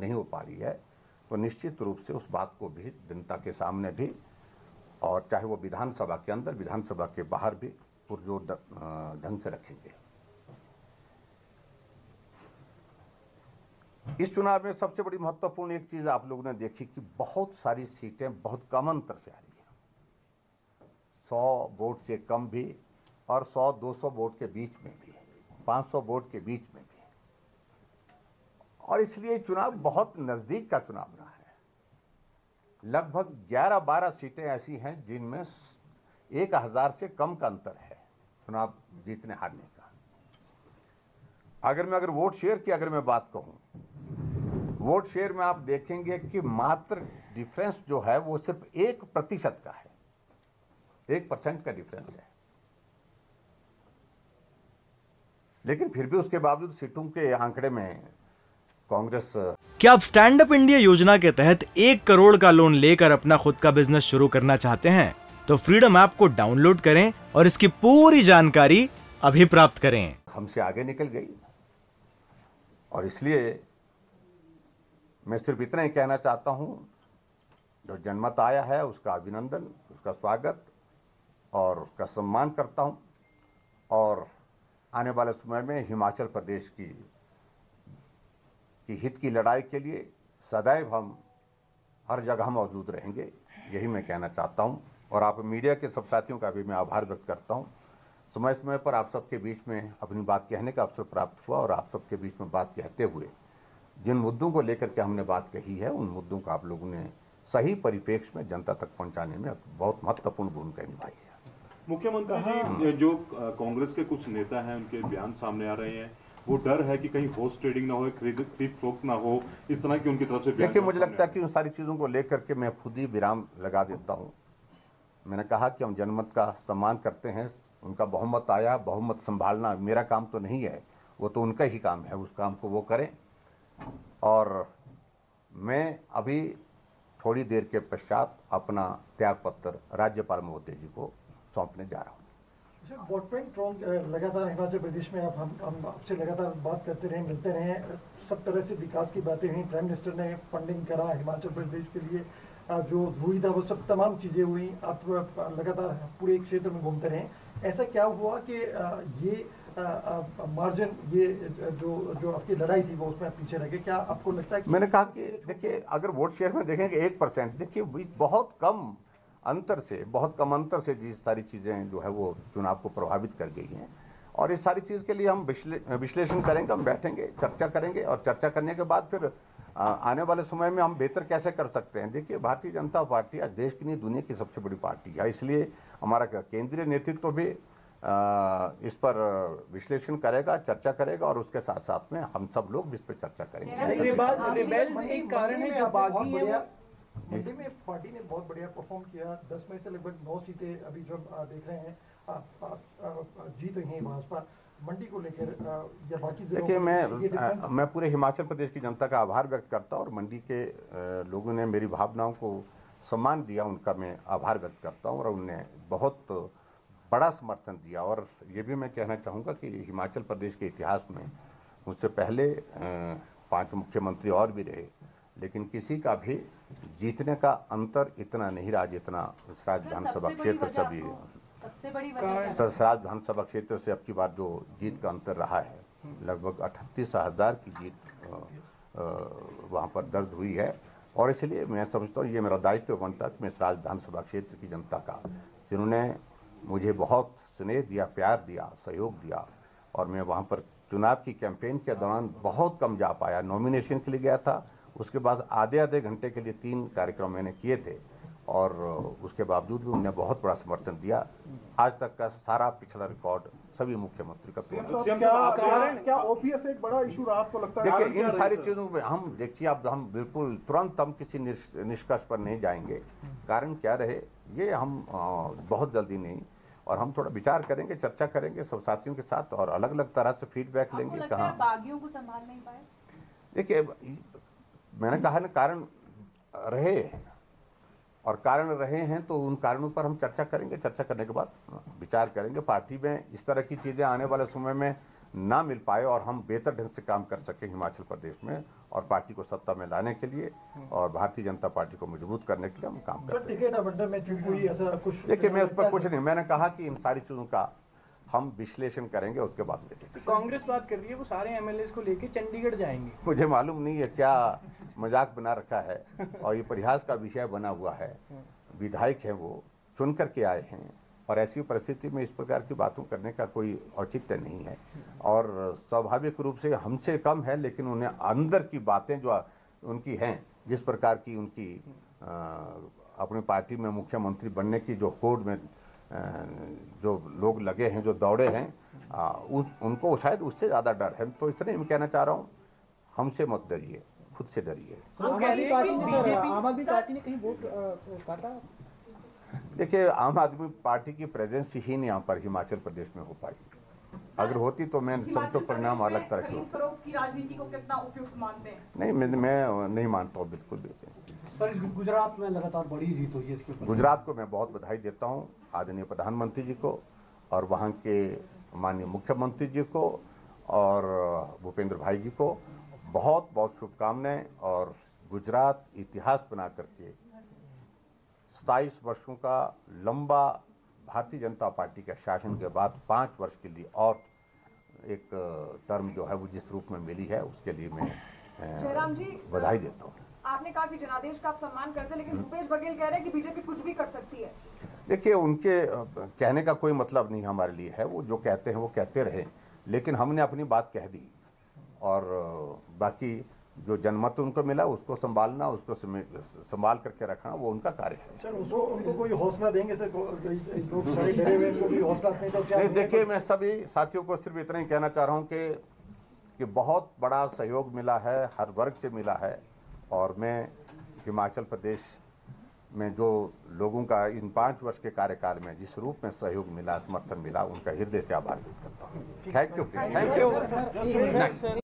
नहीं हो पा रही है, तो निश्चित रूप से उस बात को भी जनता के सामने भी, और चाहे वो विधानसभा के अंदर, विधानसभा के बाहर भी पुरजोर ढंग से रखेंगे। इस चुनाव में सबसे बड़ी महत्वपूर्ण एक चीज आप लोगों ने देखी कि बहुत सारी सीटें बहुत कम अंतर से आ रही है, 100 वोट से कम भी और 100-200 वोट के बीच में भी, 500 वोट के बीच में भी, और इसलिए चुनाव बहुत नजदीक का चुनाव रहा है। लगभग 11-12 सीटें ऐसी हैं जिनमें 1000 से कम का अंतर है चुनाव जीतने हारने का। अगर वोट शेयर की अगर मैं बात कहूं, वोट शेयर में आप देखेंगे कि मात्र डिफरेंस जो है वो सिर्फ 1% का है, 1% का डिफरेंस है। लेकिन फिर भी उसके बावजूद सीटों के आंकड़े में कांग्रेस। क्या आप स्टैंड अप इंडिया योजना के तहत 1 करोड़ का लोन लेकर अपना खुद का बिजनेस शुरू करना चाहते हैं? तो फ्रीडम ऐप को डाउनलोड करें और इसकी पूरी जानकारी अभी प्राप्त करें। हमसे आगे निकल गई, और इसलिए मैं सिर्फ इतना ही कहना चाहता हूं, जो जनमत आया है उसका अभिनंदन, उसका स्वागत और उसका सम्मान करता हूं, और आने वाले समय में हिमाचल प्रदेश की हित की लड़ाई के लिए सदैव हम हर जगह मौजूद रहेंगे, यही मैं कहना चाहता हूं। और आप मीडिया के सब साथियों का भी मैं आभार व्यक्त करता हूं। समय समय पर आप सबके बीच में अपनी बात कहने का अवसर प्राप्त हुआ, और आप सबके बीच में बात कहते हुए जिन मुद्दों को लेकर के हमने बात कही है, उन मुद्दों को आप लोगों ने सही परिप्रेक्ष्य में जनता तक पहुंचाने में बहुत महत्वपूर्ण भूमिका निभाई है। मुख्यमंत्री जी, जो कांग्रेस के कुछ नेता हैं उनके बयान सामने आ रहे हैं, वो डर है कि कहीं हॉर्स ट्रेडिंग ना हो, खरीद फरोख्त ना हो, इस तरह की उनकी तरफ से। देखिए, मुझे लगता है कि उन सारी चीज़ों को लेकर के मैं खुद ही विराम लगा देता हूँ। मैंने कहा कि हम जनमत का सम्मान करते हैं, उनका बहुमत आया, बहुमत संभालना मेरा काम तो नहीं है, वो तो उनका ही काम है, उस काम को वो करें। और मैं अभी थोड़ी देर के पश्चात अपना त्याग पत्र राज्यपाल महोदय जी को सौंपने जा रहा हूँ। वोट बैंक रॉन्ग लगातार हिमाचल प्रदेश में हम आपसे लगातार बात करते रहे, मिलते रहे, सब तरह से विकास की बातें हुई, प्राइम मिनिस्टर ने फंडिंग करा हिमाचल प्रदेश के लिए, जो हुई था वो सब तमाम चीज़ें हुई, आप लगातार पूरे क्षेत्र में घूमते रहे। ऐसा क्या हुआ कि ये मार्जिन, ये जो आपकी लड़ाई थी वो उसमें पीछे रह गए? क्या आपको लगता है कि मैंने कहा कि देखिए, अगर वोट शेयर में देखेंगे 1%, देखिए बहुत कम अंतर से जी सारी चीज़ें जो है वो चुनाव को प्रभावित कर गई हैं। और इस सारी चीज़ के लिए हम विश्लेषण करेंगे, हम बैठेंगे, चर्चा करेंगे, और चर्चा करने के बाद फिर आने वाले समय में हम बेहतर कैसे कर सकते हैं। देखिए, भारतीय जनता पार्टी आज देश की नहीं दुनिया की सबसे बड़ी पार्टी है, इसलिए हमारा केंद्रीय नेतृत्व भी इस पर विश्लेषण करेगा, चर्चा करेगा, और उसके साथ साथ में हम सब लोग इस पर चर्चा करेंगे। मंडी में पार्टी ने बहुत बढ़िया परफॉर्म किया, 10 में से लगभग 9 सीटें अभी जो देख रहे हैं जीत रही हैं भाजपा। मंडी को लेकर या बाकी देखिए, मैं पूरे हिमाचल प्रदेश की जनता का आभार व्यक्त करता हूँ, और मंडी के लोगों ने मेरी भावनाओं को सम्मान दिया, उनका मैं आभार व्यक्त करता हूँ, और उनने बहुत बड़ा समर्थन दिया। और ये भी मैं कहना चाहूँगा कि हिमाचल प्रदेश के इतिहास में मुझसे पहले 5 मुख्यमंत्री और भी रहे, लेकिन किसी का भी जीतने का अंतर इतना नहीं रहा जितना सराज विधानसभा क्षेत्र से भी, सराज विधानसभा क्षेत्र से अब की बार जो जीत का अंतर रहा है, लगभग 38,000 की जीत वहाँ पर दर्ज हुई है। और इसलिए मैं समझता हूँ ये मेरा दायित्व बनता है कि मैं सराज विधानसभा क्षेत्र की जनता का, जिन्होंने मुझे बहुत स्नेह दिया, प्यार दिया, सहयोग दिया, और मैं वहाँ पर चुनाव की कैंपेन के दौरान बहुत कम जा पाया, नॉमिनेशन के लिए गया था, उसके बाद आधे घंटे के लिए 3 कार्यक्रम मैंने किए थे, और उसके बावजूद भी उन्होंने बहुत बड़ा समर्थन दिया। आज तक का सारा पिछला रिकॉर्ड सभी मुख्यमंत्री का तोड़ा। क्या ओपीएस एक बड़ा इशू रहा आपको लगता है? देखिए, इन सारी चीजों में हम देखिए, अब हम बिल्कुल तुरंत हम किसी निष्कर्ष पर नहीं जाएंगे। कारण क्या रहे ये हम बहुत जल्दी नहीं, और हम थोड़ा विचार करेंगे, चर्चा करेंगे सब साथियों के साथ, और अलग अलग तरह से फीडबैक लेंगे। कहाँ बागियों को संभाल नहीं पाए? देखिए, मैंने कहा ना, कारण रहे, और कारण रहे हैं तो उन कारणों पर हम चर्चा करेंगे, चर्चा करने के बाद विचार करेंगे। पार्टी में इस तरह की चीज़ें आने वाले समय में ना मिल पाए और हम बेहतर ढंग से काम कर सकें हिमाचल प्रदेश में और पार्टी को सत्ता में लाने के लिए और भारतीय जनता पार्टी को मजबूत करने के लिए हम काम सर करते हैं। टिकट आवंटन में चूक हुई ऐसा कुछ? देखिए, मैं उस पर कुछ नहीं, मैंने कहा कि इन सारी चीजों का हम विश्लेषण करेंगे, उसके बाद देखेंगे। कांग्रेस बात कर रही है वो सारे एमएलए को लेके चंडीगढ़ जाएंगे। मुझे मालूम नहीं है क्या मजाक बना रखा है और ये परिहास का विषय बना हुआ है। विधायक हैं, वो चुन करके आए हैं और ऐसी परिस्थिति में इस प्रकार की बातों करने का कोई औचित्य नहीं है और स्वाभाविक रूप से हमसे कम है, लेकिन उन्हें अंदर की बातें जो उनकी हैं, जिस प्रकार की उनकी अपनी पार्टी में मुख्यमंत्री बनने की जो होड़ में जो लोग लगे हैं, जो दौड़े हैं, उनको शायद उससे ज़्यादा डर है। तो इतने मैं कहना चाह रहा हूँ, हमसे मत डरिए, खुद से डरिए। आम आदमी पार्टी ने कहीं वोट काटा? देखिए, आम आदमी पार्टी की प्रेजेंस ही नहीं यहाँ पर हिमाचल प्रदेश में हो पाई। अगर होती तो मैं सब तो परिणाम अलग तरह के। की राजनीति को कितना उपयुक्त मानते हैं? नहीं, मैं नहीं मानता हूँ बिल्कुल भी। सर, गुजरात में लगातार बड़ी जीत हुई है, इसके ऊपर गुजरात को मैं बहुत बधाई देता हूँ, आदरणीय प्रधानमंत्री जी को और वहाँ के माननीय मुख्यमंत्री जी को और भूपेंद्र भाई जी को बहुत बहुत शुभकामनाएं। और गुजरात इतिहास बना करके 27 वर्षों का लंबा भारतीय जनता पार्टी के शासन के बाद 5 वर्ष के लिए और एक टर्म जो है वो जिस रूप में मिली है, उसके लिए मैं जयराम जी बधाई देता हूँ। आपने कहा कि जनादेश का आप सम्मान करते हैं, लेकिन भूपेश बघेल कह रहे हैं कि बीजेपी कुछ भी कर सकती है। देखिए, उनके कहने का कोई मतलब नहीं हमारे लिए है, वो जो कहते हैं वो कहते रहे, लेकिन हमने अपनी बात कह दी और बाकी जो जनमत उनको मिला उसको संभालना, उसको संभाल करके रखना, वो उनका कार्य है। सर उनको कोई हौसला देंगे सर? लोग सारे डरे हुए, उनको भी हौसला नहीं तो क्या? नहीं, देखिए, मैं सभी साथियों को सिर्फ इतना ही कहना चाह रहा हूँ कि बहुत बड़ा सहयोग मिला है, हर वर्ग से मिला है और मैं हिमाचल प्रदेश में जो लोगों का इन 5 वर्ष के कार्यकाल में जिस रूप में सहयोग मिला, समर्थन मिला, उनका हृदय से आभार व्यक्त करता हूँ। Thank you.